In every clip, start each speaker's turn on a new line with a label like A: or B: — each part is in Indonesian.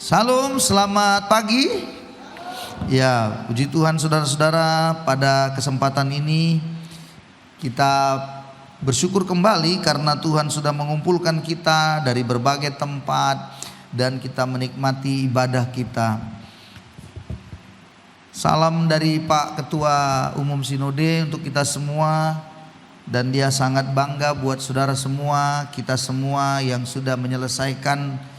A: Salam, selamat pagi. Ya, puji Tuhan saudara-saudara, pada kesempatan ini kita bersyukur kembali karena Tuhan sudah mengumpulkan kita dari berbagai tempat dan kita menikmati ibadah kita. Salam dari Pak Ketua Umum Sinode untuk kita semua, dan dia sangat bangga buat saudara semua, kita semua yang sudah menyelesaikan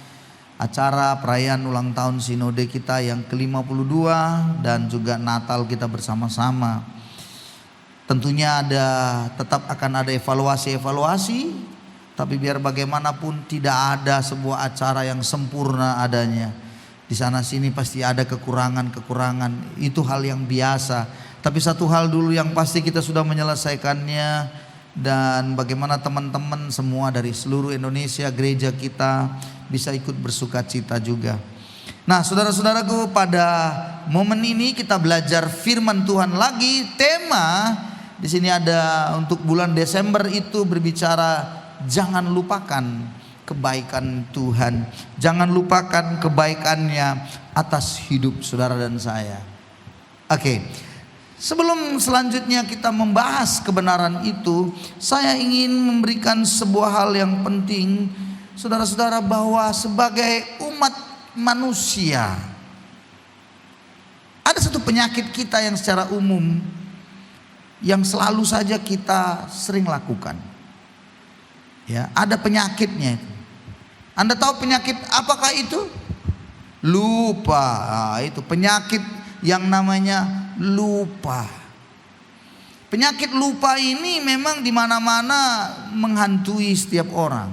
A: acara perayaan ulang tahun Sinode kita yang ke-52 dan juga Natal kita bersama-sama. Tentunya tetap akan ada evaluasi, tapi biar bagaimanapun tidak ada sebuah acara yang sempurna adanya. Di sana sini pasti ada kekurangan, itu hal yang biasa. Tapi satu hal dulu yang pasti, kita sudah menyelesaikannya. Dan bagaimana teman-teman semua dari seluruh Indonesia, gereja kita bisa ikut bersuka cita juga. Nah, saudara-saudaraku, pada momen ini kita belajar firman Tuhan lagi. Tema di sini ada untuk bulan Desember itu berbicara jangan lupakan kebaikan Tuhan. Jangan lupakan kebaikannya atas hidup saudara dan saya. Oke. Sebelum selanjutnya kita membahas kebenaran itu, saya ingin memberikan sebuah hal yang penting, saudara-saudara, bahwa sebagai umat manusia ada satu penyakit kita yang secara umum yang selalu saja kita sering lakukan. Ya, ada penyakitnya itu. Anda tahu penyakit apakah itu? Lupa. Nah, itu penyakit yang namanya lupa. Penyakit lupa ini memang di mana-mana menghantui setiap orang.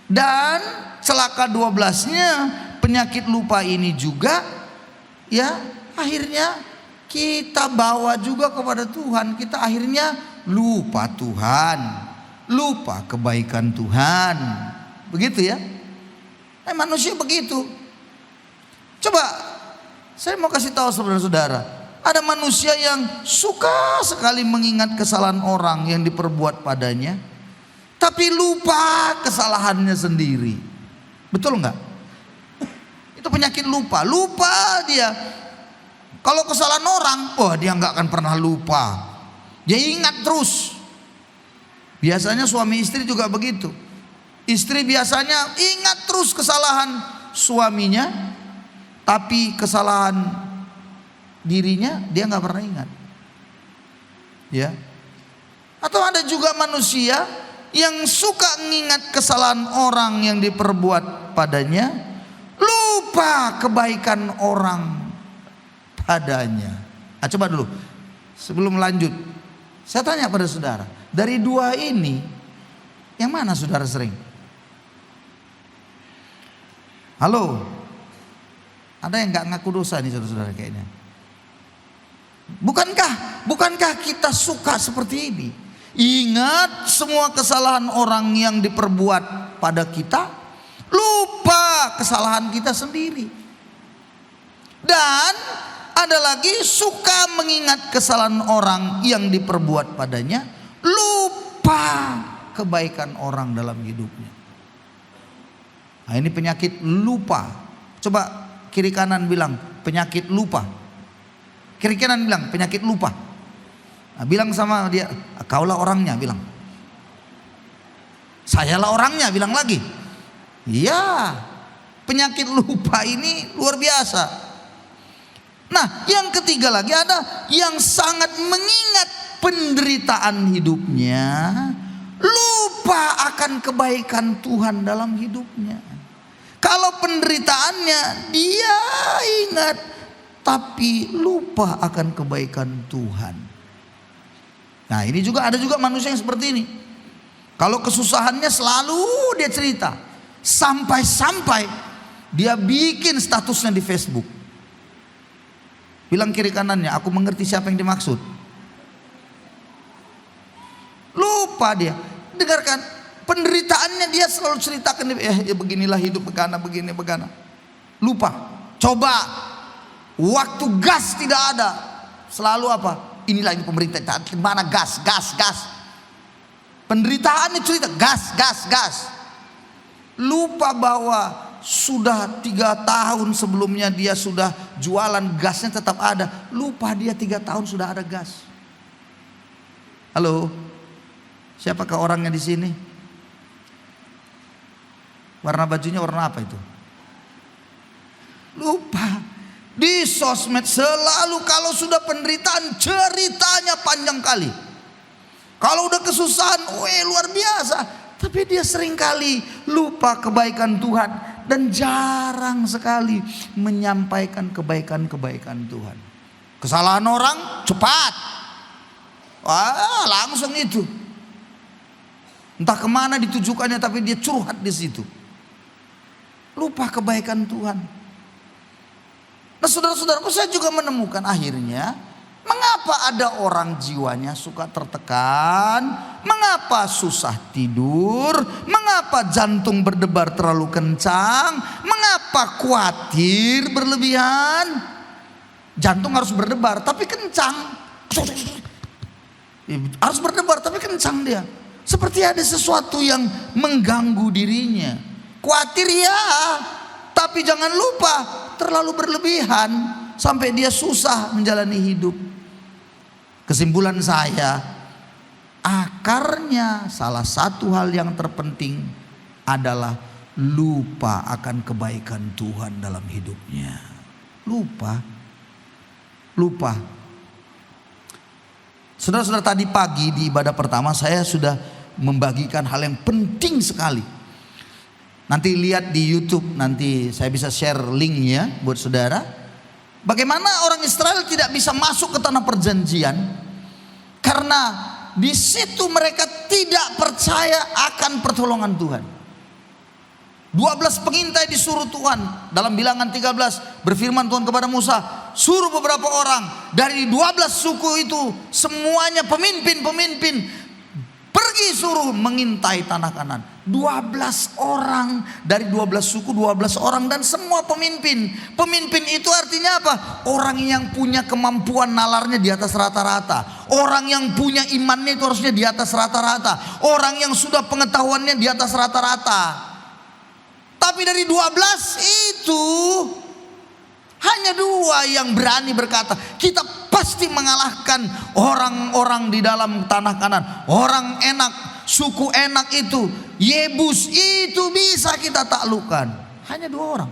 A: Dan celaka 12-nya penyakit lupa ini juga ya akhirnya kita bawa juga kepada Tuhan. Kita akhirnya lupa Tuhan, lupa kebaikan Tuhan. Begitu ya. Manusia begitu. Coba saya mau kasih tahu saudara-saudara, ada manusia yang suka sekali mengingat kesalahan orang yang diperbuat padanya, tapi lupa kesalahannya sendiri. Betul enggak? Itu penyakit lupa. Lupa dia. Kalau kesalahan orang, dia enggak akan pernah lupa. Dia ingat terus. Biasanya suami istri juga begitu. Istri biasanya ingat terus kesalahan suaminya, tapi kesalahan dirinya dia nggak pernah ingat, ya. Atau ada juga manusia yang suka mengingat kesalahan orang yang diperbuat padanya, lupa kebaikan orang padanya. Coba dulu sebelum lanjut, saya tanya pada saudara, dari dua ini yang mana saudara sering? Halo? Ada yang gak ngaku dosa nih saudara-saudara kayaknya. Bukankah kita suka seperti ini? Ingat semua kesalahan orang yang diperbuat pada kita, lupa kesalahan kita sendiri. Dan ada lagi suka mengingat kesalahan orang yang diperbuat padanya, lupa kebaikan orang dalam hidupnya. Nah, ini penyakit lupa. Coba kiri kanan bilang penyakit lupa. Kiri kanan bilang penyakit lupa. Nah, bilang sama dia, kaulah orangnya, bilang. Sayalah orangnya, bilang lagi. Iya, penyakit lupa ini luar biasa. Nah, yang ketiga lagi ada yang sangat mengingat penderitaan hidupnya, lupa akan kebaikan Tuhan dalam hidupnya. Kalau penderitaannya dia ingat, tapi lupa akan kebaikan Tuhan. Nah, ini juga ada juga manusia yang seperti ini. Kalau kesusahannya selalu dia cerita, sampai-sampai dia bikin statusnya di Facebook. Bilang kiri kanannya, aku mengerti siapa yang dimaksud. Lupa dia. Dengarkan. Penderitaannya dia selalu ceritakan, ya beginilah hidup begana. Lupa. Coba waktu gas tidak ada, selalu apa? Inilah ini pemerintah, mana gas. Penderitaannya cerita gas. Lupa bahwa sudah 3 tahun sebelumnya dia sudah jualan, gasnya tetap ada. Lupa dia 3 tahun sudah ada gas. Halo, siapakah orangnya di sini? Warna bajunya warna apa itu? Lupa. Di sosmed selalu kalau sudah penderitaan ceritanya panjang kali. Kalau udah kesusahan, luar biasa. Tapi dia seringkali lupa kebaikan Tuhan dan jarang sekali menyampaikan kebaikan-kebaikan Tuhan. Kesalahan orang cepat, langsung itu. Entah kemana ditujukannya, tapi dia curhat di situ. Lupa kebaikan Tuhan. Nah, saudara-saudaraku, saya juga menemukan akhirnya, mengapa ada orang jiwanya suka tertekan, mengapa susah tidur, mengapa jantung berdebar terlalu kencang, mengapa khawatir berlebihan. Jantung harus berdebar tapi kencang, harus berdebar tapi kencang dia, seperti ada sesuatu yang mengganggu dirinya. Khawatir ya, tapi jangan lupa terlalu berlebihan sampai dia susah menjalani hidup. Kesimpulan saya, akarnya salah satu hal yang terpenting adalah lupa akan kebaikan Tuhan dalam hidupnya. Lupa. Saudara-saudara, tadi pagi di ibadah pertama saya sudah membagikan hal yang penting sekali. Nanti lihat di YouTube, nanti saya bisa share linknya buat saudara. Bagaimana orang Israel tidak bisa masuk ke tanah perjanjian karena di situ mereka tidak percaya akan pertolongan Tuhan. 12 pengintai disuruh Tuhan. Dalam Bilangan 13 berfirman Tuhan kepada Musa, suruh beberapa orang dari 12 suku itu, semuanya pemimpin-pemimpin, pergi suruh mengintai tanah Kanaan. 12 orang dari 12 suku, 12 orang dan semua pemimpin. Pemimpin itu artinya apa? Orang yang punya kemampuan nalarnya di atas rata-rata. Orang yang punya imannya itu harusnya di atas rata-rata. Orang yang sudah pengetahuannya di atas rata-rata. Tapi dari 12 itu hanya 2 yang berani berkata, kita pasti mengalahkan orang-orang di dalam tanah Kanaan. Orang enak, suku enak itu, Yebus itu bisa kita taklukkan. Hanya 2 orang.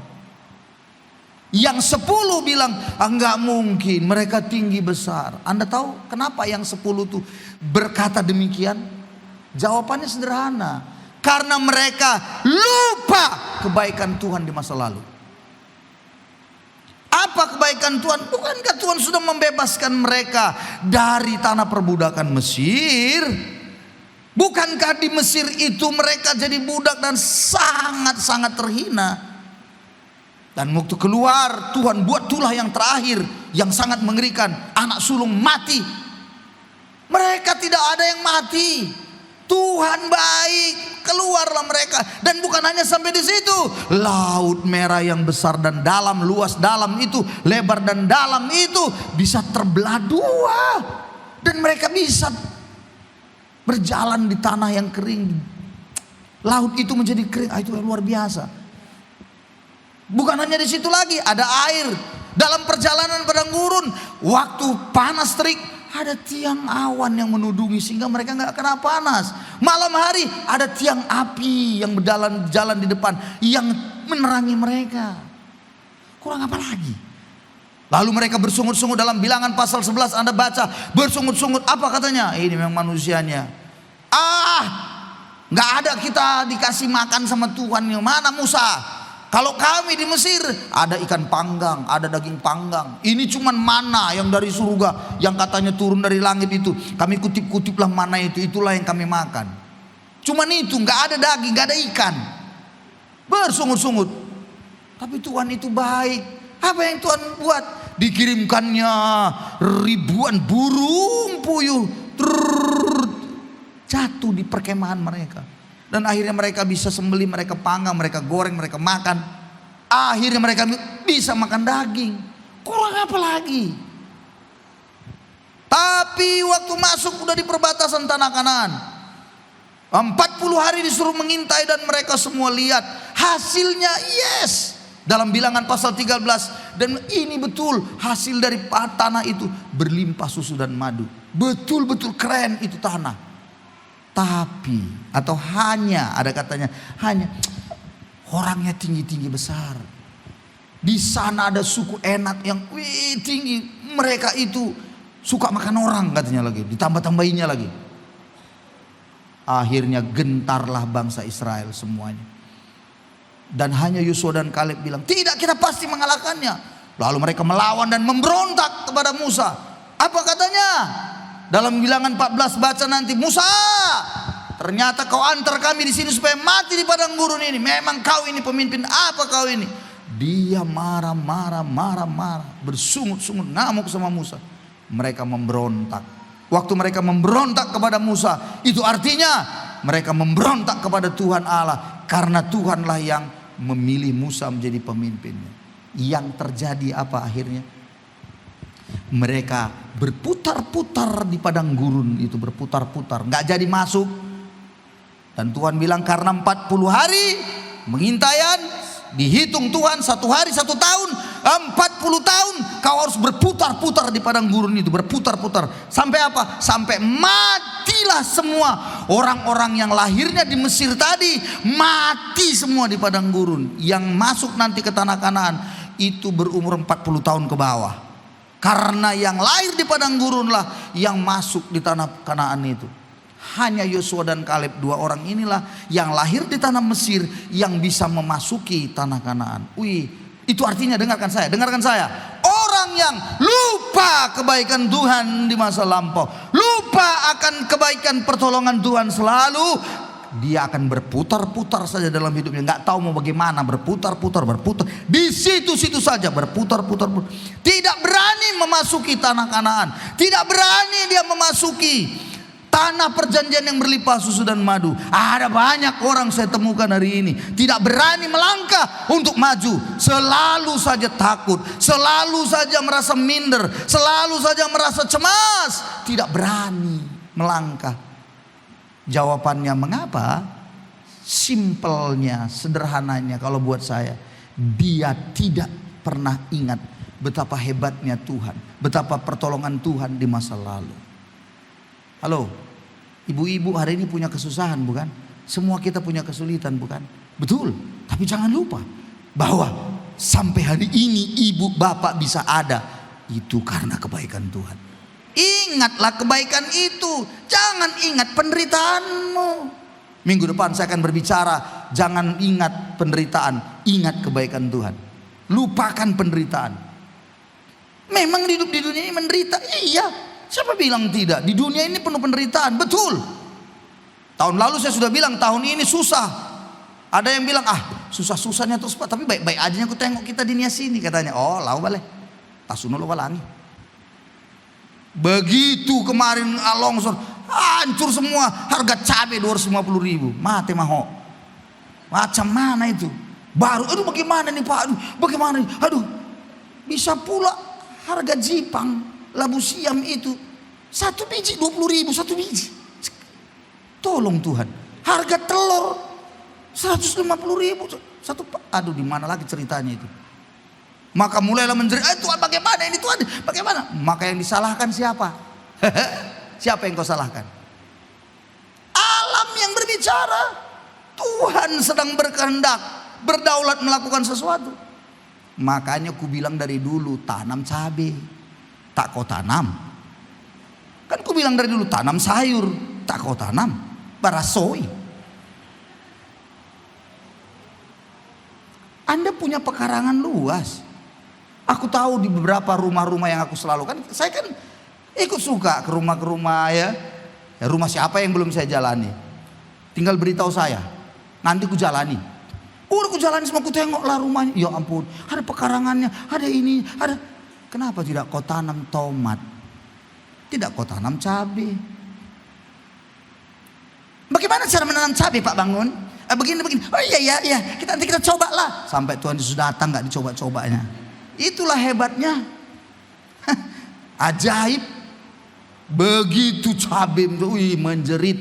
A: Yang 10 bilang, enggak mungkin, mereka tinggi besar. Anda tahu kenapa yang 10 itu berkata demikian? Jawabannya sederhana. Karena mereka lupa kebaikan Tuhan di masa lalu. Apa kebaikan Tuhan? Bukankah Tuhan sudah membebaskan mereka dari tanah perbudakan Mesir? Bukankah di Mesir itu mereka jadi budak dan sangat-sangat terhina? Dan waktu keluar, Tuhan buat tulah yang terakhir yang sangat mengerikan. Anak sulung mati. Mereka tidak ada yang mati. Tuhan baik, keluarlah mereka. Dan bukan hanya sampai di situ, Laut Merah yang besar dan dalam, luas dalam itu, lebar dan dalam itu bisa terbelah 2. Dan mereka bisa berjalan di tanah yang kering. Laut itu menjadi kering, itu luar biasa. Bukan hanya di situ lagi, ada air. Dalam perjalanan padang gurun, waktu panas terik, ada tiang awan yang menudungi sehingga mereka nggak kena panas. Malam hari ada tiang api yang berjalan di depan yang menerangi mereka. Kurang apa lagi? Lalu mereka bersungut-sungut. Dalam Bilangan pasal 11 Anda baca, bersungut-sungut. Apa katanya? Ini memang manusianya. Nggak ada kita dikasih makan sama Tuhan. Yang mana Musa? Kalau kami di Mesir ada ikan panggang, ada daging panggang. Ini cuman mana yang dari surga, yang katanya turun dari langit itu. Kami kutip-kutiplah mana itu, itulah yang kami makan. Cuman itu, nggak ada daging, nggak ada ikan. Bersungut-sungut. Tapi Tuhan itu baik. Apa yang Tuhan buat? Dikirimkannya ribuan burung puyuh jatuh di perkemahan mereka. Dan akhirnya mereka bisa sembelih, mereka panggang, mereka goreng, mereka makan. Akhirnya mereka bisa makan daging. Kurang apa lagi? Tapi waktu masuk udah di perbatasan tanah Kanaan, 40 hari disuruh mengintai dan mereka semua lihat Hasilnya yes. Dalam Bilangan pasal 13, dan ini betul hasil dari tanah itu berlimpah susu dan madu. Betul-betul keren itu tanah. Tapi atau hanya ada katanya hanya orangnya tinggi-tinggi besar. Di sana ada suku Enak yang tinggi. Mereka itu suka makan orang katanya lagi. Ditambah-tambahinnya lagi. Akhirnya gentarlah bangsa Israel semuanya. Dan hanya Yosua dan Kaleb bilang, tidak, kita pasti mengalahkannya. Lalu mereka melawan dan memberontak kepada Musa. Apa katanya? Dalam Bilangan 14 baca nanti, Musa, ternyata kau antar kami di sini supaya mati di padang gurun ini. Memang kau ini pemimpin apa kau ini? Dia marah, bersungut-sungut, ngamuk sama Musa. Mereka memberontak. Waktu mereka memberontak kepada Musa, itu artinya mereka memberontak kepada Tuhan Allah. Karena Tuhanlah yang memilih Musa menjadi pemimpinnya. Yang terjadi apa akhirnya? Mereka berputar-putar di padang gurun itu, berputar-putar, nggak jadi masuk. Dan Tuhan bilang karena 40 hari pengintaian, dihitung Tuhan 1 hari 1 tahun, 40 tahun kau harus berputar-putar di padang gurun itu, berputar-putar. Sampai apa? Sampai matilah semua orang-orang yang lahirnya di Mesir tadi, mati semua di padang gurun. Yang masuk nanti ke tanah Kanaan itu berumur 40 tahun ke bawah. Karena yang lahir di padang gurun lah yang masuk di tanah Kanaan itu. Hanya Yosua dan Kaleb, 2 orang inilah yang lahir di tanah Mesir yang bisa memasuki tanah Kanaan. Itu artinya dengarkan saya. Orang yang lupa kebaikan Tuhan di masa lampau, lupa akan kebaikan pertolongan Tuhan selalu, dia akan berputar-putar saja dalam hidupnya, nggak tahu mau bagaimana, berputar-putar di situ-situ saja, berputar-putar. Tidak berani memasuki tanah Kanaan, tidak berani dia memasuki tanah perjanjian yang berlimpah susu dan madu. Ada banyak orang saya temukan hari ini tidak berani melangkah untuk maju, selalu saja takut, selalu saja merasa minder, selalu saja merasa cemas, tidak berani melangkah. Jawabannya mengapa? Simpelnya, sederhananya kalau buat saya, dia tidak pernah ingat betapa hebatnya Tuhan, betapa pertolongan Tuhan di masa lalu. Halo, ibu-ibu hari ini punya kesusahan bukan? Semua kita punya kesulitan bukan? Betul, tapi jangan lupa bahwa sampai hari ini ibu bapak bisa ada, itu karena kebaikan Tuhan. Ingatlah kebaikan itu, jangan ingat penderitaanmu. Minggu depan saya akan berbicara, jangan ingat penderitaan, ingat kebaikan Tuhan. Lupakan penderitaan. Memang hidup di dunia ini menderita, iya. Siapa bilang tidak? Di dunia ini penuh penderitaan, betul. Tahun lalu saya sudah bilang tahun ini susah. Ada yang bilang susah-susahnya terus Pak, tapi baik-baik aja aku tengok kita di dunia sini katanya. Oh lau balik, tasuno lo balangi. Begitu kemarin longsor, hancur semua, harga cabai 250.000, mati maho. Macam mana itu? Baru, aduh bagaimana nih Pak? Bagaimana nih? Bisa pula harga jipang labu siam itu 1 biji 20.000 1 biji. Tolong Tuhan, harga telur 150.000 satu. Aduh, di mana lagi ceritanya itu? Maka mulailah menjerit, Tuhan bagaimana ini Tuhan? Bagaimana? Maka yang disalahkan siapa? Siapa yang kau salahkan? Alam yang berbicara. Tuhan sedang berkehendak, berdaulat melakukan sesuatu. Makanya ku bilang dari dulu, tanam cabai, tak kau tanam. Kan ku bilang dari dulu, tanam sayur, tak kau tanam, barasoi. Anda punya pekarangan luas. Aku tahu di beberapa rumah-rumah yang aku selalu, kan saya kan ikut suka ke rumah ya. Rumah siapa yang belum saya jalani, tinggal beritahu saya, nanti ku jalani. Udah ku jalani semua, ku tengoklah rumahnya. Ya ampun, ada pekarangannya, ada ini, ada. Kenapa tidak kau tanam tomat? Tidak kau tanam cabai? Bagaimana cara menanam cabai Pak Bangun? Begini. Oh iya, nanti kita coba lah. Sampai Tuhan Yesus datang nggak dicoba-cobanya. Itulah hebatnya. Ajaib. Begitu cabai itu menjerit.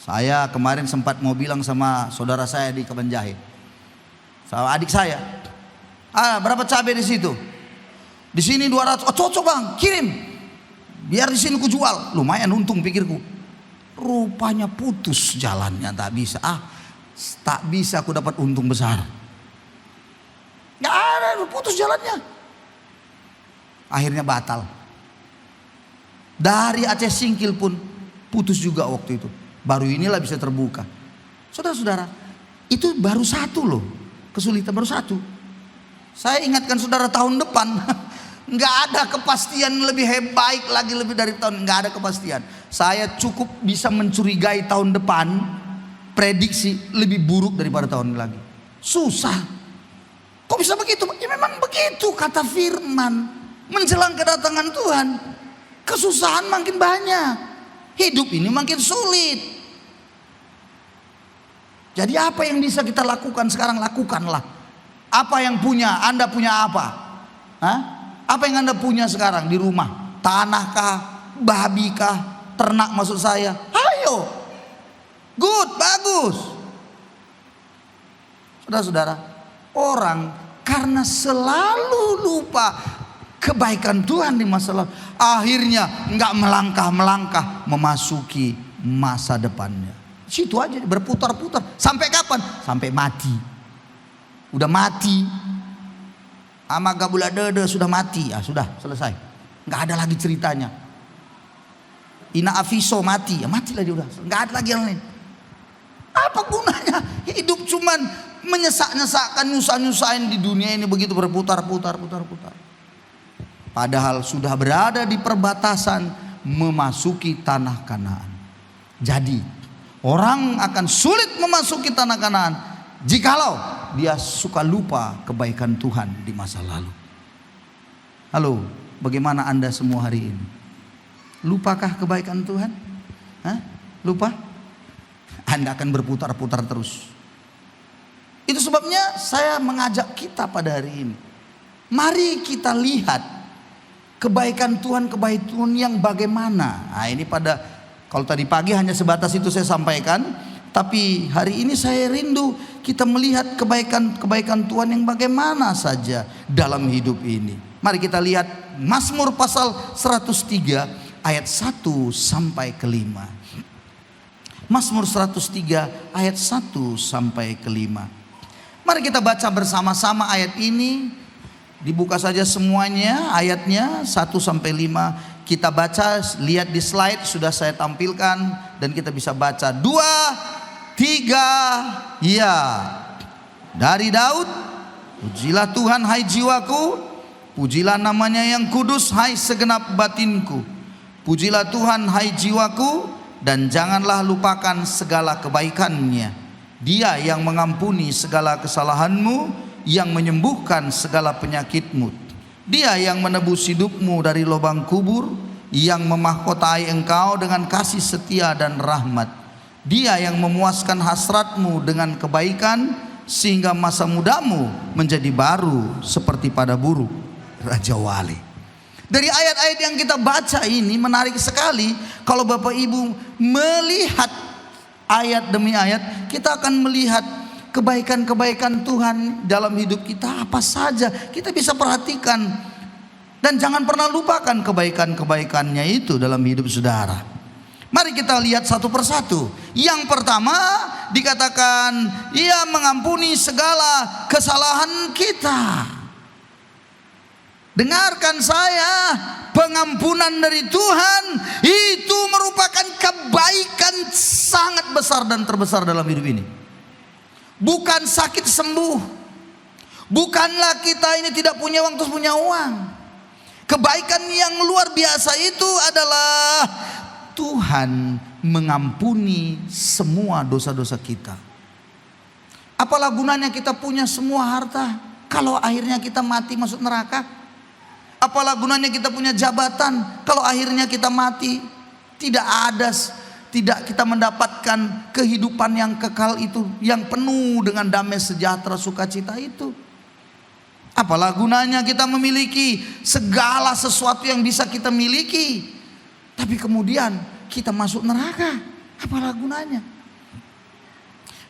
A: Saya kemarin sempat mau bilang sama saudara saya di Kebenjahe, sama adik saya, berapa cabai di situ? Di sini 200. Oh cocok bang, kirim. Biar di sini ku jual. Lumayan untung pikirku. Rupanya putus jalannya, tak bisa. Tak bisa aku dapat untung besar. Gak ada, putus jalannya. Akhirnya batal. Dari Aceh Singkil pun putus juga waktu itu. Baru inilah bisa terbuka. Saudara-saudara, itu baru satu loh. Kesulitan baru satu. Saya ingatkan saudara tahun depan. Nggak ada kepastian lebih baik lagi lebih dari tahun. Nggak ada kepastian. Saya cukup bisa mencurigai tahun depan. Prediksi lebih buruk daripada tahun lagi. Susah. Kok bisa begitu? Ya memang begitu kata firman. Menjelang kedatangan Tuhan, kesusahan makin banyak. Hidup ini makin sulit. Jadi apa yang bisa kita lakukan sekarang, lakukanlah. Apa yang punya, Anda punya apa? Apa yang Anda punya sekarang di rumah? Tanahkah? Babikah? Ternak maksud saya. Ayo. Good, bagus. Saudara-saudara, orang karena selalu lupa kebaikan Tuhan di masa lalu, akhirnya nggak melangkah memasuki masa depannya. Situ aja berputar-putar. Sampai kapan? Sampai mati. Udah mati. Ama gabula dede sudah mati. Sudah selesai. Nggak ada lagi ceritanya. Ina Afiso mati. Matilah dia udah. Nggak ada lagi yang lain. Apa gunanya? Hidup cuman menyesak-nyesakkan, nyusah-nyusahin di dunia ini begitu berputar-putar. Padahal sudah berada di perbatasan memasuki tanah Kanaan. Jadi orang akan sulit memasuki tanah Kanaan jikalau dia suka lupa kebaikan Tuhan di masa lalu. Halo, bagaimana Anda semua hari ini? Lupakah kebaikan Tuhan? Lupa? Anda akan berputar-putar terus. Itu sebabnya saya mengajak kita pada hari ini. Mari kita lihat kebaikan Tuhan yang bagaimana. Ini kalau tadi pagi hanya sebatas itu saya sampaikan, tapi hari ini saya rindu kita melihat kebaikan Tuhan yang bagaimana saja dalam hidup ini. Mari kita lihat Mazmur pasal 103 ayat 1 sampai ke 5. Mazmur 103 ayat 1 sampai ke 5. Mari kita baca bersama-sama ayat ini. Dibuka saja semuanya ayatnya 1 sampai 5. Kita baca, lihat di slide sudah saya tampilkan dan kita bisa baca. 2, 3, ya. Dari Daud, pujilah Tuhan hai jiwaku, pujilah namanya yang kudus hai segenap batinku. Pujilah Tuhan hai jiwaku, dan janganlah lupakan segala kebaikannya. Dia yang mengampuni segala kesalahanmu, yang menyembuhkan segala penyakitmu. Dia yang menebus hidupmu dari lubang kubur, yang memahkotai engkau dengan kasih setia dan rahmat. Dia yang memuaskan hasratmu dengan kebaikan, sehingga masa mudamu menjadi baru seperti pada burung Raja Wali. Dari ayat-ayat yang kita baca ini menarik sekali. Kalau Bapak Ibu melihat ayat demi ayat, kita akan melihat kebaikan-kebaikan Tuhan dalam hidup kita apa saja. Kita bisa perhatikan. Dan jangan pernah lupakan kebaikan-kebaikannya itu dalam hidup saudara. Mari kita lihat satu persatu. Yang pertama dikatakan, Ia mengampuni segala kesalahan kita. Dengarkan saya, pengampunan dari Tuhan itu merupakan kebaikan sangat besar dan terbesar dalam hidup ini. Bukan sakit sembuh. Bukanlah kita ini tidak punya uang terus punya uang. Kebaikan yang luar biasa itu adalah Tuhan mengampuni semua dosa-dosa kita. Apalah gunanya kita punya semua harta kalau akhirnya kita mati masuk neraka? Apalah gunanya kita punya jabatan kalau akhirnya kita mati? Tidak kita mendapatkan kehidupan yang kekal itu, yang penuh dengan damai sejahtera sukacita itu. Apalah gunanya kita memiliki segala sesuatu yang bisa kita miliki, tapi kemudian kita masuk neraka? Apalah gunanya?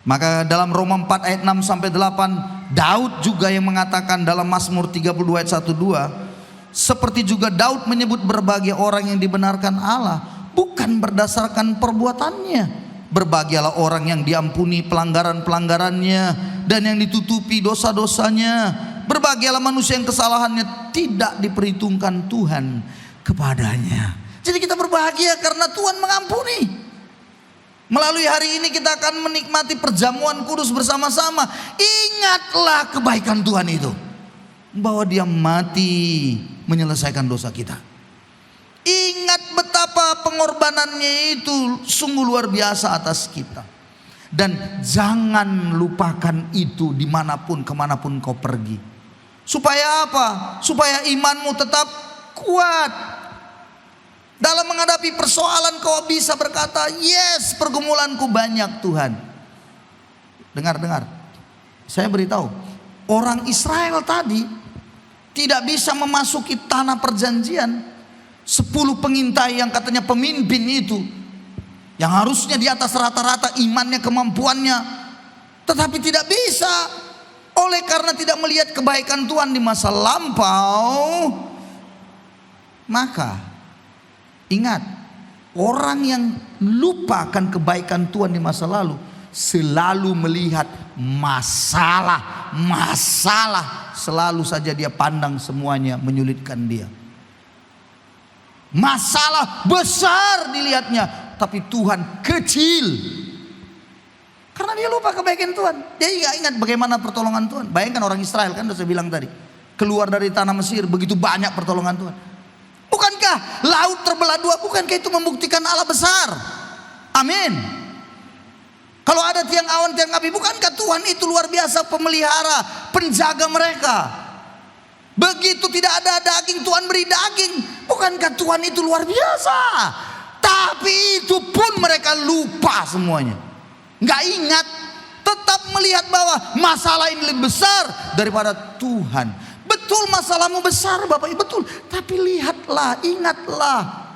A: Maka dalam Roma 4 ayat 6 sampai 8, Daud juga yang mengatakan dalam Mazmur 32 ayat 1-2, seperti juga Daud menyebut berbahagia orang yang dibenarkan Allah bukan berdasarkan perbuatannya. Berbahagialah orang yang diampuni pelanggaran-pelanggarannya dan yang ditutupi dosa-dosanya. Berbahagialah manusia yang kesalahannya tidak diperhitungkan Tuhan kepadanya. Jadi kita berbahagia karena Tuhan mengampuni. Melalui hari ini kita akan menikmati perjamuan kudus bersama-sama. Ingatlah kebaikan Tuhan itu, bahwa Dia mati menyelesaikan dosa kita. Ingat betapa pengorbanannya itu sungguh luar biasa atas kita. Dan jangan lupakan itu dimanapun kemanapun kau pergi. Supaya apa? Supaya imanmu tetap kuat. Dalam menghadapi persoalan kau bisa berkata, yes, pergumulanku banyak Tuhan. Dengar. Saya beritahu, orang Israel tadi tidak bisa memasuki tanah perjanjian. 10 pengintai yang katanya pemimpin itu, yang harusnya di atas rata-rata imannya, kemampuannya, tetapi tidak bisa. Oleh karena tidak melihat kebaikan Tuhan di masa lampau. Maka ingat, orang yang lupa akan kebaikan Tuhan di masa lalu selalu melihat masalah. Selalu saja dia pandang semuanya menyulitkan dia. Masalah besar dilihatnya, tapi Tuhan kecil. Karena dia lupa kebaikan Tuhan. Dia nggak ingat bagaimana pertolongan Tuhan. Bayangkan orang Israel, kan sudah saya bilang tadi, keluar dari tanah Mesir, begitu banyak pertolongan Tuhan. Bukankah laut terbelah dua? Bukankah itu membuktikan Allah besar? Amin. Kalau ada tiang awan, tiang api, bukankah Tuhan itu luar biasa pemelihara, penjaga mereka? Begitu tidak ada daging, Tuhan beri daging. Bukankah Tuhan itu luar biasa? Tapi itu pun mereka lupa semuanya, nggak ingat. Tetap melihat bahwa masalah ini lebih besar daripada Tuhan. Betul masalahmu besar Bapak Ibu, betul. Tapi lihatlah, ingatlah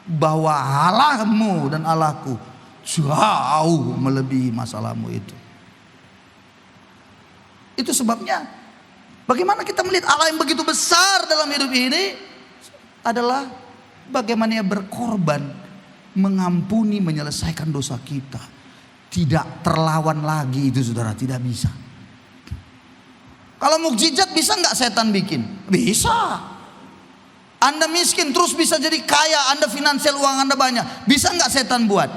A: bahwa Allahmu dan Allahku jauh melebihi masalahmu itu. Itu sebabnya bagaimana kita melihat Allah yang begitu besar dalam hidup ini adalah bagaimana Ia berkorban, mengampuni, menyelesaikan dosa kita. Tidak terlawan lagi itu saudara, tidak bisa. Kalau mukjizat bisa nggak setan bikin? Bisa. Anda miskin terus bisa jadi kaya, Anda finansial uang Anda banyak, bisa nggak setan buat?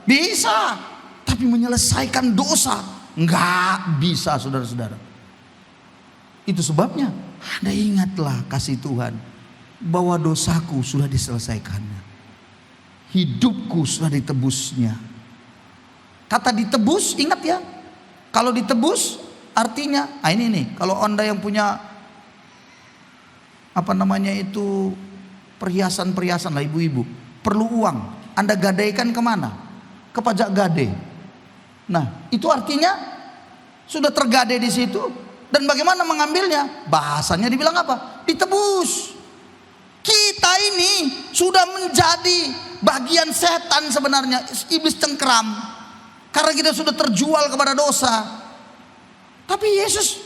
A: Bisa. Tapi menyelesaikan dosa nggak bisa saudara-saudara. Itu sebabnya Anda ingatlah kasih Tuhan, bahwa dosaku sudah diselesaikannya, hidupku sudah ditebusnya. Kata ditebus, ingat ya, kalau ditebus artinya, ini nih, kalau Anda yang punya perhiasan-perhiasan lah ibu-ibu, perlu uang, Anda gadaikan kemana? Ke pajak gade. Nah, itu artinya sudah tergade di situ. Dan bagaimana mengambilnya? Bahasanya dibilang apa? Ditebus. Kita ini sudah menjadi bagian setan sebenarnya, iblis cengkeram, karena kita sudah terjual kepada dosa. Tapi Yesus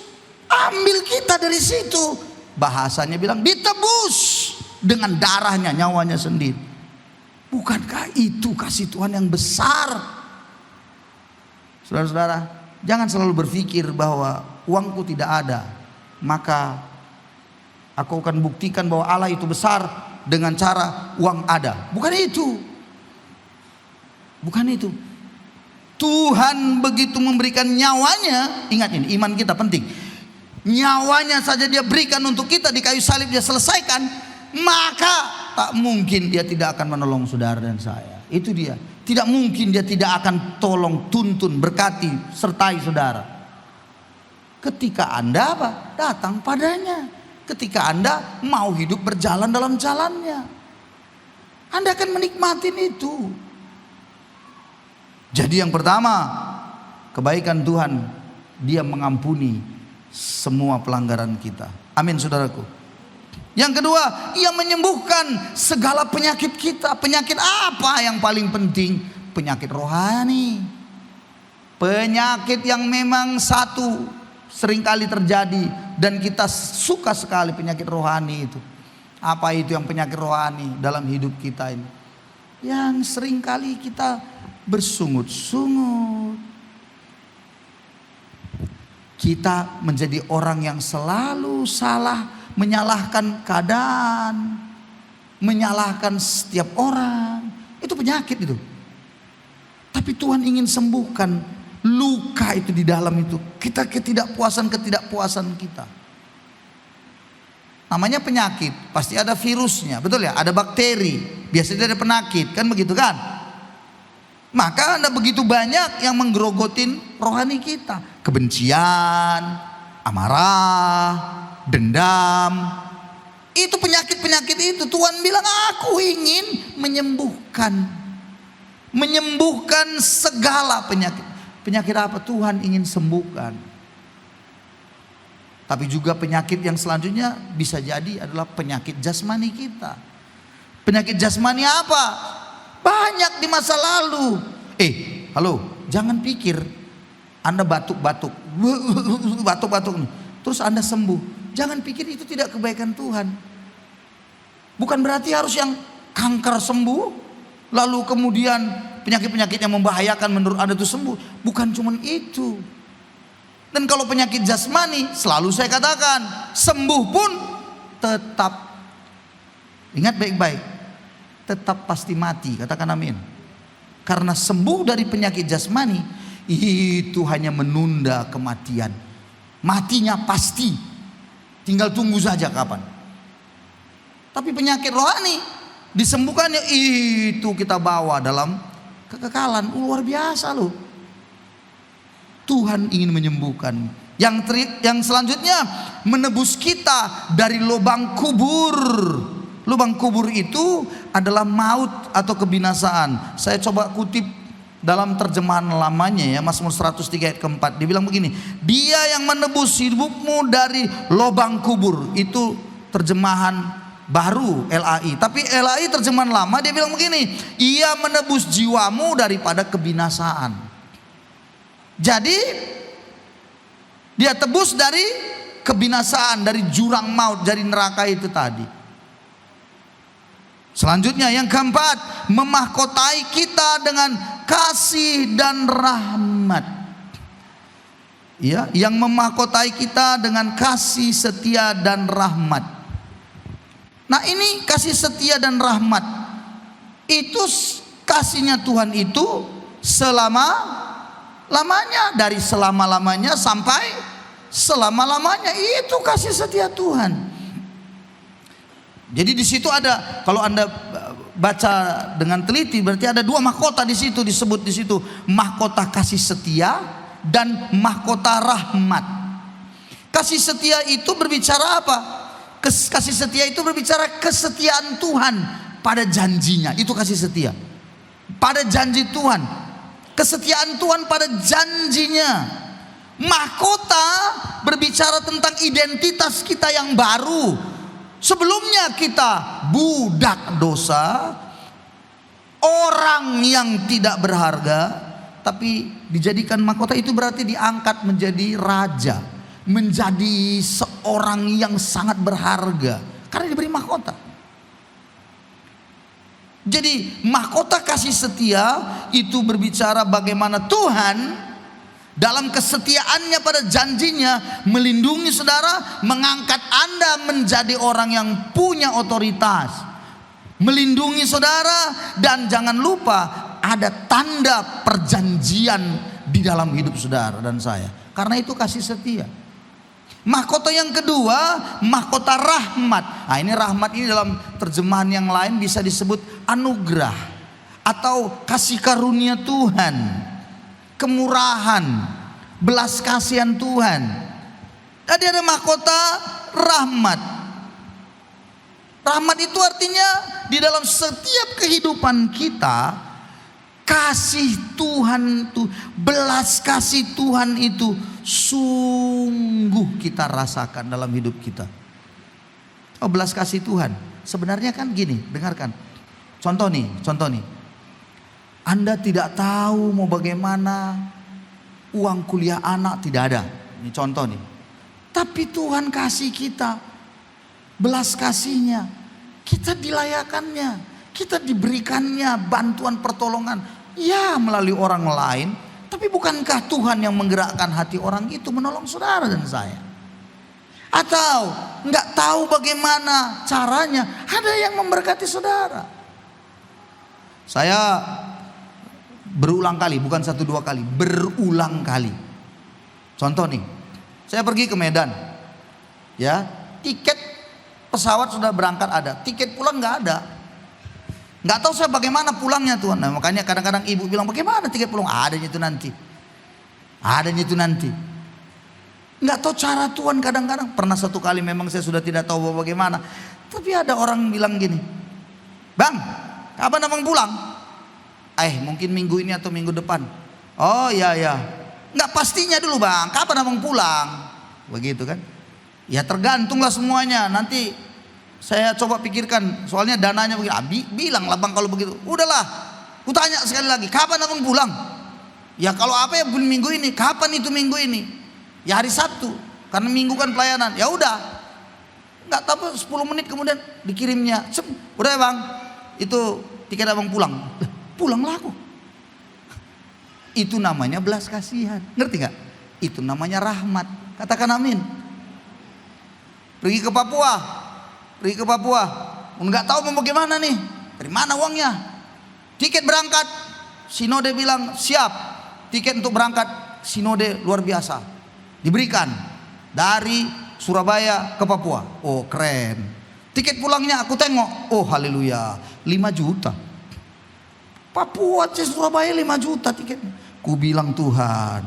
A: ambil kita dari situ. Bahasanya bilang ditebus dengan darahnya, nyawanya sendiri. Bukankah itu kasih Tuhan yang besar? Saudara-saudara, jangan selalu berpikir bahwa uangku tidak ada, maka aku akan buktikan bahwa Allah itu besar dengan cara uang ada. Bukan itu. Bukan itu. Tuhan begitu memberikan nyawanya. Ingat ini, iman kita penting. Nyawanya saja Dia berikan untuk kita, di kayu salib Dia selesaikan. Maka tak mungkin Dia tidak akan menolong saudara dan saya. Itu dia. Tidak mungkin Dia tidak akan tolong, tuntun, berkati, sertai saudara. Ketika Anda apa? Datang padanya. Ketika Anda mau hidup berjalan dalam jalannya, Anda akan menikmati itu. Jadi yang pertama, kebaikan Tuhan, Dia mengampuni semua pelanggaran kita. Amin saudaraku. Yang kedua, Ia menyembuhkan segala penyakit kita. Penyakit apa yang paling penting? Penyakit rohani. Penyakit yang memang satu seringkali terjadi dan kita suka sekali, penyakit rohani itu. Apa itu yang penyakit rohani dalam hidup kita ini? Yang seringkali kita bersungut-sungut. Kita menjadi orang yang selalu salah, menyalahkan keadaan, menyalahkan setiap orang. Itu penyakit itu. Tapi Tuhan ingin sembuhkan luka itu di dalam itu. Kita ketidakpuasan kita. Namanya penyakit, pasti ada virusnya, betul ya? Ada bakteri, biasanya ada penyakit, kan begitu kan? Maka ada begitu banyak yang menggerogotin rohani kita. Kebencian, amarah, dendam. Itu penyakit-penyakit itu. Tuhan bilang, aku ingin menyembuhkan segala penyakit. Penyakit apa Tuhan ingin sembuhkan? Tapi juga penyakit yang selanjutnya bisa jadi adalah penyakit jasmani kita. Penyakit jasmani apa? Banyak di masa lalu. Halo, jangan pikir Anda batuk-batuk terus Anda sembuh. Jangan pikir itu tidak kebaikan Tuhan. Bukan berarti harus yang kanker sembuh, lalu kemudian penyakit-penyakit yang membahayakan menurut Anda itu sembuh. Bukan cuma itu. Dan kalau penyakit jasmani, selalu saya katakan, sembuh pun tetap, ingat baik-baik, tetap pasti mati. Katakan amin. Karena sembuh dari penyakit jasmani itu hanya menunda kematian. Matinya pasti, tinggal tunggu saja kapan. Tapi penyakit rohani disembuhkannya itu kita bawa dalam kekekalan. Luar biasa loh. Tuhan ingin menyembuhkan. Yang selanjutnya, menebus kita dari lubang kubur. Lubang kubur itu adalah maut atau kebinasaan. Saya coba kutip dalam terjemahan lamanya ya, Mazmur 103 ayat keempat. Dia bilang begini, Dia yang menebus hidupmu dari lubang kubur. Itu terjemahan baru LAI. Tapi LAI terjemahan lama dia bilang begini, Ia menebus jiwamu daripada kebinasaan. Jadi dia tebus dari kebinasaan, dari jurang maut, dari neraka itu tadi. Selanjutnya yang keempat, memahkotai kita dengan kasih dan rahmat. Ya, yang memahkotai kita dengan kasih, setia dan rahmat. Nah, ini kasih, setia dan rahmat. Itu kasihnya Tuhan itu selama-lamanya, dari selama-lamanya sampai selama-lamanya. Itu kasih setia Tuhan. Jadi di situ ada, kalau Anda baca dengan teliti, berarti ada dua mahkota di situ, disebut di situ mahkota kasih setia dan mahkota rahmat. Kasih setia itu berbicara apa? Kasih setia itu berbicara kesetiaan Tuhan pada janjinya. Itu kasih setia pada janji Tuhan, kesetiaan Tuhan pada janjinya. Mahkota berbicara tentang identitas kita yang baru. Sebelumnya kita budak dosa, orang yang tidak berharga, tapi dijadikan mahkota itu berarti diangkat menjadi raja, menjadi seorang yang sangat berharga karena diberi mahkota. Jadi mahkota kasih setia itu berbicara bagaimana Tuhan dalam kesetiaannya pada janjinya melindungi saudara, mengangkat Anda menjadi orang yang punya otoritas, melindungi saudara, dan jangan lupa ada tanda perjanjian di dalam hidup saudara dan saya. Karena itu kasih setia. Mahkota yang kedua, mahkota rahmat. Nah, ini rahmat ini dalam terjemahan yang lain bisa disebut anugerah atau kasih karunia Tuhan, kemurahan, belas kasihan Tuhan. Tadi ada mahkota rahmat. Rahmat itu artinya di dalam setiap kehidupan kita, kasih Tuhan itu, belas kasih Tuhan itu sungguh kita rasakan dalam hidup kita. Oh, belas kasih Tuhan sebenarnya kan gini, dengarkan. Contoh nih. Anda tidak tahu mau bagaimana uang kuliah anak tidak ada. Ini contoh nih. Tapi Tuhan kasih kita belas kasihnya, kita dilayakannya, kita diberikannya bantuan pertolongan, ya melalui orang lain. Tapi bukankah Tuhan yang menggerakkan hati orang itu menolong saudara dan saya? Atau nggak tahu bagaimana caranya, ada yang memberkati saudara. Saya berulang kali, bukan 1-2 kali, berulang kali. Contoh nih, saya pergi ke Medan, ya, tiket pesawat sudah berangkat ada, tiket pulang nggak ada. Nggak tahu saya bagaimana pulangnya Tuhan. Nah, makanya kadang-kadang ibu bilang, bagaimana tiket pulang? Adanya itu nanti, adanya itu nanti. Nggak tahu cara Tuhan kadang-kadang. Pernah satu kali memang saya sudah tidak tahu bagaimana, tapi ada orang bilang gini, bang, kapan abang pulang? Mungkin minggu ini atau minggu depan. Oh iya ya. Nggak pastinya dulu bang, kapan abang pulang? Begitu kan? Ya tergantunglah semuanya. Nanti saya coba pikirkan, soalnya dananya begini. Bilang lah bang kalau begitu. Udahlah, kutanya sekali lagi, kapan abang pulang? Ya kalau apa ya minggu ini. Kapan itu minggu ini? Ya hari Sabtu, karena minggu kan pelayanan. Ya udah, nggak tahu 10 menit kemudian dikirimnya. Udah ya bang, itu tiket abang pulang. Pulanglah aku. Itu namanya belas kasihan. Ngerti nggak? Itu namanya rahmat. Katakan amin. Pergi ke Papua, pergi ke Papua. Nggak tahu mau bagaimana nih. Dari mana uangnya? Tiket berangkat. Sinode bilang siap. Tiket untuk berangkat sinode luar biasa. Diberikan dari Surabaya ke Papua. Oh keren. Tiket pulangnya aku tengok. Oh haleluya. 5 juta. Papua Surabaya 5 juta tiketnya. Ku bilang Tuhan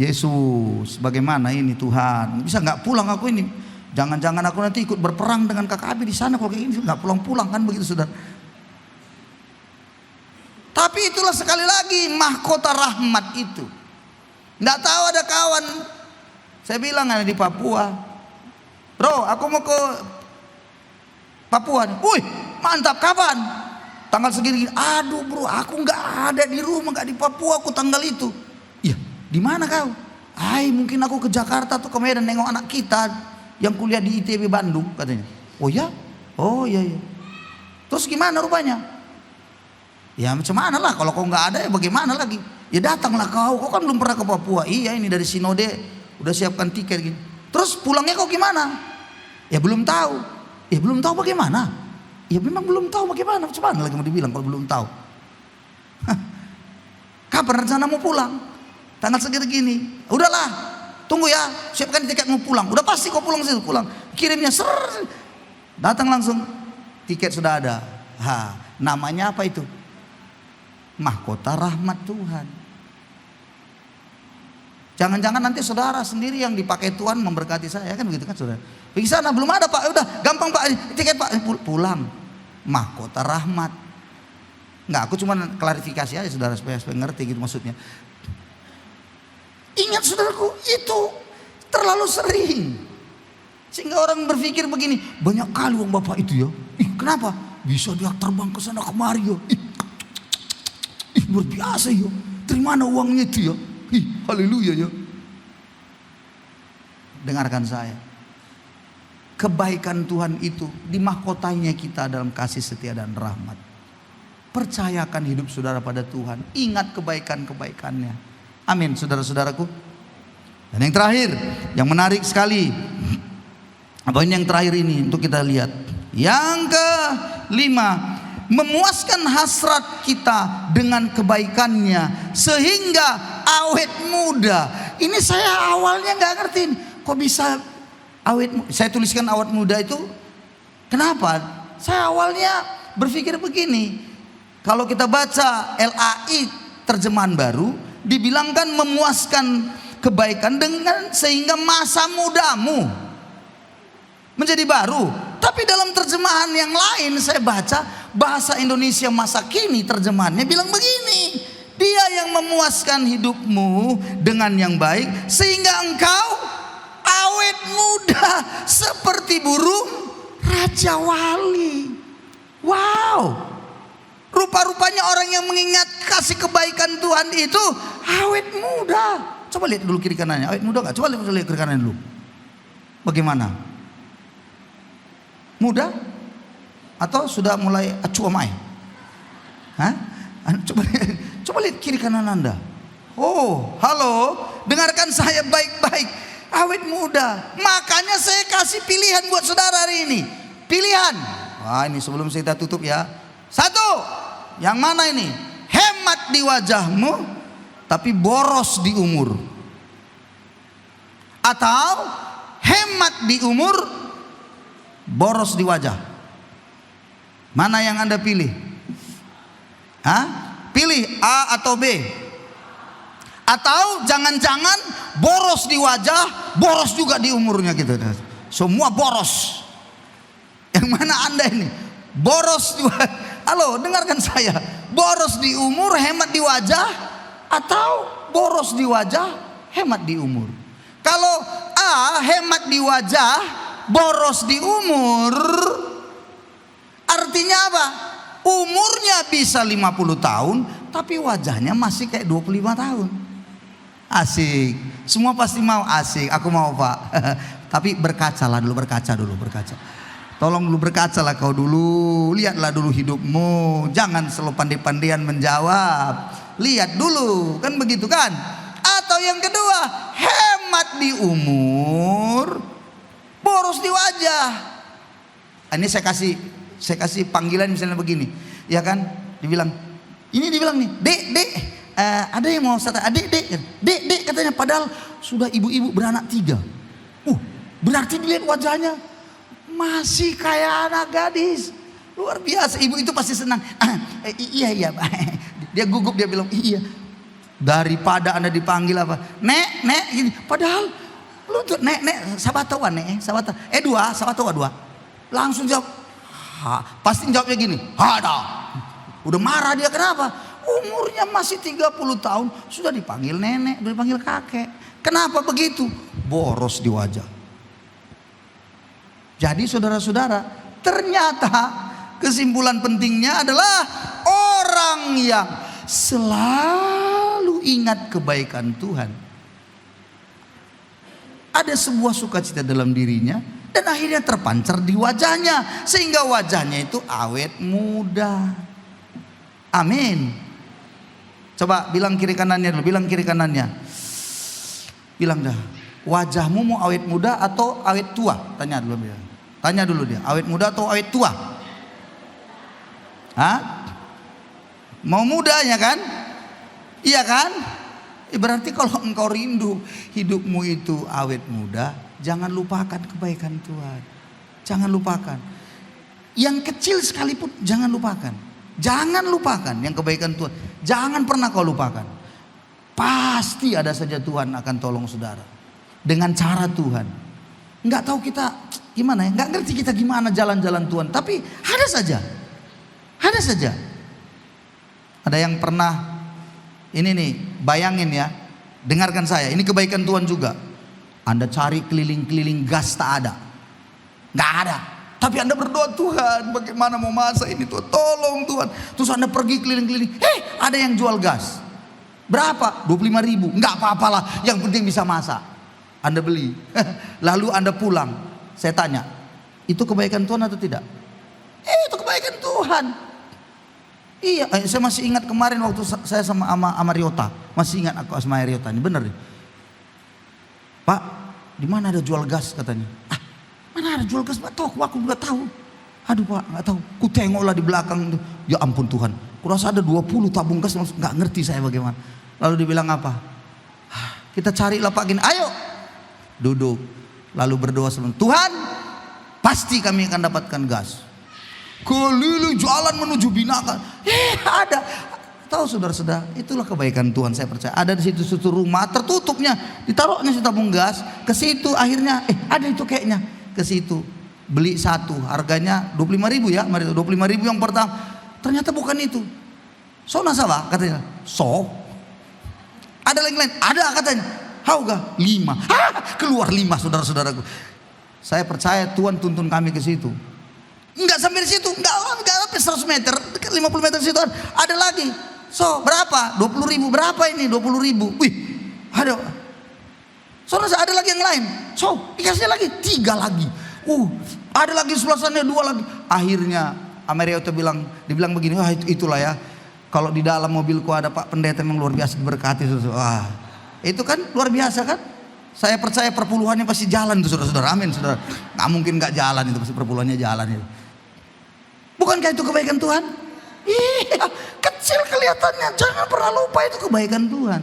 A: Yesus, bagaimana ini Tuhan? Bisa nggak pulang aku ini? Jangan-jangan aku nanti ikut berperang dengan KKB di sana kalau kayak gini, nggak pulang-pulang kan begitu sudah. Tapi itulah sekali lagi mahkota rahmat itu. Nggak tahu ada kawan, saya bilang ada di Papua, bro, aku mau ke Papua. Wih, mantap, kapan? Tanggal segini. Aduh bro, aku nggak ada di rumah, nggak di Papua aku tanggal itu. Iya, di mana kau? Mungkin aku ke Jakarta tuh ke Medan nengok anak kita yang kuliah di ITB Bandung katanya. Oh ya? Oh iya iya. Terus gimana rupanya? Ya macam mana lah, kalau kau nggak ada ya bagaimana lagi? Ya datanglah kau kan belum pernah ke Papua. Iya ini dari Sinode udah siapkan tiket gitu. Terus pulangnya kau gimana? Ya belum tahu. Ya belum tahu bagaimana? Ya memang belum tahu bagaimana, macam mana lagi mau dibilang kalau belum tahu. Kapan rencana mau pulang? Tanggal segini. Udahlah, tunggu ya, siapkan tiket mau pulang. Udah pasti kau pulang situ, pulang. Kirimnya datang langsung, tiket sudah ada. Namanya apa itu? Mahkota rahmat Tuhan. Jangan-jangan nanti saudara sendiri yang dipakai Tuhan memberkati saya, kan begitu kan saudara? Di sana belum ada pak, udah gampang pak, tiket pak, pulang. Mahkota rahmat. Nggak, aku cuma klarifikasi aja saudara supaya ngerti gitu maksudnya. Ingat saudaraku, itu terlalu sering sehingga orang berpikir begini, banyak kali uang bapak itu ya. Kenapa? Bisa dia terbang ke sana kemari ya. Luar biasa ya. Dari mana uangnya itu ya? Haleluya ya. Dengarkan saya. Kebaikan Tuhan itu dimahkotainya kita dalam kasih setia dan rahmat. Percayakan hidup saudara pada Tuhan. Ingat kebaikan-kebaikannya. Amin saudara-saudaraku. Dan yang terakhir, yang menarik sekali. Apa ini yang terakhir ini untuk kita lihat. Yang kelima, memuaskan hasrat kita dengan kebaikannya sehingga awet muda. Ini saya awalnya nggak ngerti. Kok bisa awet? Saya tuliskan awet muda itu kenapa? Saya awalnya berpikir begini, kalau kita baca LAI terjemahan baru, dibilangkan memuaskan kebaikan dengan sehingga masa mudamu menjadi baru. Tapi dalam terjemahan yang lain saya baca bahasa Indonesia masa kini terjemahannya bilang begini, dia yang memuaskan hidupmu dengan yang baik sehingga engkau awet muda seperti burung raja wali. Wow, rupa-rupanya orang yang mengingat kasih kebaikan Tuhan itu awet muda. Coba lihat dulu kiri kanannya. Awet muda nggak? Coba lihat kiri kanannya dulu. Bagaimana? Muda? Atau sudah mulai acu amai? Hah? Coba lihat kiri kanan Anda. Oh, halo, dengarkan saya baik-baik. Awet muda. Makanya saya kasih pilihan buat saudara hari ini. Pilihan. Wah, ini sebelum kita tutup ya. Satu, yang mana ini? Hemat di wajahmu, tapi boros di umur. Atau hemat di umur, boros di wajah. Mana yang Anda pilih? Hah? Pilih A atau B? Atau jangan-jangan boros di wajah, boros juga di umurnya gitu. Semua boros. Yang mana Anda ini? Boros di wajah. Halo, dengarkan saya. Boros di umur, hemat di wajah, atau boros di wajah, hemat di umur. Kalau A, hemat di wajah, boros di umur, artinya apa? Umurnya bisa 50 tahun, tapi wajahnya masih kayak 25 tahun. Asik. Semua pasti mau. Asik, aku mau Pak. Tapi berkacalah dulu, berkaca. Tolong dulu berkacalah kau dulu. Lihatlah dulu hidupmu. Jangan selalu pandai-pandaian menjawab. Lihat dulu, kan begitu kan? Atau yang kedua, hemat di umur, boros di wajah. Ini saya kasih panggilan misalnya begini, ya kan? Dibilang nih, dek, ada yang mau saya dek katanya, padahal sudah ibu-ibu beranak 3. Berarti dilihat wajahnya masih kayak anak gadis. Luar biasa. Ibu itu pasti senang. Iya. Dia gugup, dia bilang iya. Daripada Anda dipanggil apa? Nek, gini. Padahal lu tuh nek sabatawa nek, sabata. Dua. Langsung jawab. Pasti jawabnya gini. Ada. Udah marah dia, kenapa? Umurnya masih 30 tahun, sudah dipanggil nenek, sudah dipanggil kakek. Kenapa begitu? Boros di wajah. Jadi saudara-saudara, ternyata kesimpulan pentingnya adalah orang yang selalu ingat kebaikan Tuhan, ada sebuah sukacita dalam dirinya, dan akhirnya terpancar di wajahnya, sehingga wajahnya itu awet muda. Amin. Coba bilang kiri kanannya dulu, bilang dah, wajahmu mau awet muda atau awet tua? Tanya dulu dia, awet muda atau awet tua? Hah? Mau mudanya kan? Iya kan? Berarti kalau engkau rindu hidupmu itu awet muda, jangan lupakan kebaikan Tuhan. Jangan lupakan. Yang kecil sekalipun jangan lupakan. Jangan lupakan yang kebaikan Tuhan. Jangan pernah kau lupakan. Pasti ada saja Tuhan akan tolong saudara. Dengan cara Tuhan. Enggak tahu kita gimana ya, enggak ngerti kita gimana jalan-jalan Tuhan, tapi ada saja. Ada yang pernah ini nih, bayangin ya, dengarkan saya, ini kebaikan Tuhan juga. Anda cari keliling-keliling gas tak ada, nggak ada. Tapi Anda berdoa, Tuhan bagaimana mau masak ini Tuhan, tolong Tuhan. Terus Anda pergi keliling-keliling, ada yang jual gas. Berapa? 25.000. Nggak apa-apalah, yang penting bisa masak. Anda beli, lalu Anda pulang. Saya tanya, itu kebaikan Tuhan atau tidak? Itu kebaikan Tuhan. Iya, saya masih ingat kemarin waktu saya sama Riota. Masih ingat aku sama Riota ini, bener deh. Pak, di mana ada jual gas katanya? Mana ada jual gas? Pak, tahu aku nggak tahu. Aduh Pak, nggak tahu. Ku tengoklah di belakang itu. Ya ampun Tuhan, kurasa ada 20 tabung gas, nggak ngerti saya bagaimana. Lalu dibilang apa? Kita carilah Pak gini. Ayo, duduk. Lalu berdoa sebelum Tuhan, pasti kami akan dapatkan gas. Keliling jalan menuju binatang. Ada. Tahu saudara-saudara, itulah kebaikan Tuhan, saya percaya. Ada di situ rumah tertutupnya, ditaruhnya si tabung gas. Ke situ akhirnya ada itu kayaknya. Ke situ beli satu, harganya 25.000 ya. 25.000 yang pertama. Ternyata bukan itu. So nasabah katanya. So. Ada lain-lain, ada katanya. Hauga 5. Keluar 5 saudara-saudaraku. Saya percaya Tuhan tuntun kami ke situ. Enggak sampai di situ, enggak sampai 100 meter, 50 meter situ ada lagi. So berapa? 20.000. Berapa ini 20.000? Wih, ada Saudara, ada lagi yang lain. So, dikasih lagi 3 lagi. Ada lagi sebelah sana 2 lagi. Akhirnya Ameria itu dibilang begini, wah itulah ya. Kalau di dalam mobilku ada Pak Pendeta yang luar biasa diberkati. Wah, itu kan luar biasa kan? Saya percaya perpuluhannya pasti jalan itu saudara-saudara. Amin saudara. Nggak mungkin nggak jalan itu, pasti perpuluhannya jalan itu. Bukankah itu kebaikan Tuhan? Iya, kecil kelihatannya. Jangan pernah lupa itu kebaikan Tuhan.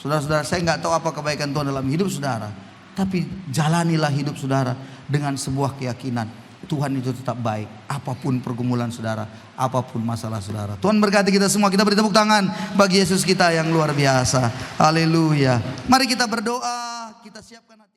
A: Saudara-saudara, saya nggak tahu apa kebaikan Tuhan dalam hidup saudara. Tapi jalanilah hidup saudara dengan sebuah keyakinan. Tuhan itu tetap baik, apapun pergumulan saudara, apapun masalah saudara. Tuhan berkati kita semua. Kita beri tepuk tangan bagi Yesus kita yang luar biasa. Haleluya. Mari kita berdoa, kita siapkan hati.